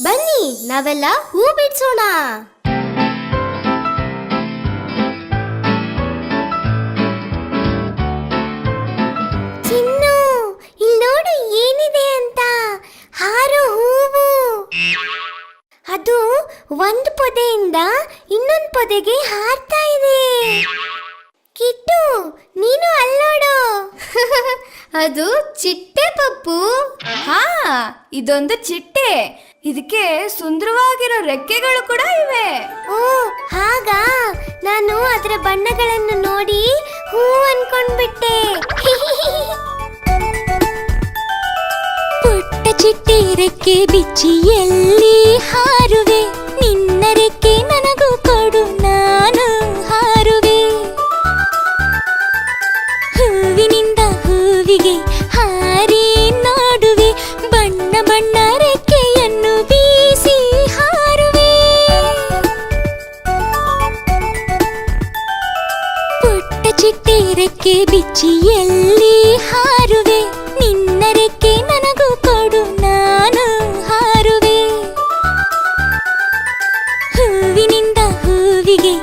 ಬನ್ನಿ ನಾವೆಲ್ಲ ಹೂ ಬಿಡ್ಸೋಣ. ಚಿನ್ನು, ಇಲ್ಲಿ ನೋಡು ಏನಿದೆ ಅಂತ. ಹಾರೋ ಹೂವು. ಅದು ಒಂದು ಪೊದೆಯಿಂದ ಇನ್ನೊಂದು ಪೊದೆಗೆ ಹಾರ್ತಾ ಇದೆ. ಕಿಟ್ಟು, ನೀನು ಅಲ್ಲೋಡು. ಅದು ಚಿಟ್ಟೆ ಪಪ್ಪು. ಹಾ, ಇದೊಂದು ಚಿಟ್ಟೆ. ಇದಕ್ಕೆ ಸುಂದರವಾಗಿರೋ ರೆಕ್ಕೆಗಳು ಕೂಡ ಇವೆ. ಓ ಹಾಗಾ, ನಾನು ಅದರ ಬಣ್ಣಗಳನ್ನು ನೋಡಿ ಹೂ ಅನ್ಕೊಂಡ್ಬಿಟ್ಟೆ. ಪುಟ್ಟ ಚಿಟ್ಟೆ ರೆಕ್ಕೆ ಬಿಚ್ಚಿ ಎಲ್ಲಿ ಹಾರುವೆ, ನಿನ್ನ ರೆಕ್ಕೆ ನನಗೂ ಕೊಡು ನಾನು ಹಾರುವೆ. ಹೂವಿನಿಂದ ಹೂವಿಗೆ ಹಾರಿ ನೋಡುವೆ, ಬಣ್ಣ ಬಣ್ಣ ರೆಕ್ಕೆಯನ್ನು ಬೀಸಿ ಹಾರುವೆ. ಪುಟ್ಟ ಚಿಟ್ಟೆ ರೆಕ್ಕೆ ಬಿಚ್ಚಿ ಎಲ್ಲಿ ಹಾರುವೆ, ನಿನ್ನ ರೆಕ್ಕೆ ನನಗೂ ಕೊಡು ನಾನು ಹಾರುವೆ. ಹೂವಿನಿಂದ ಹೂವಿಗೆ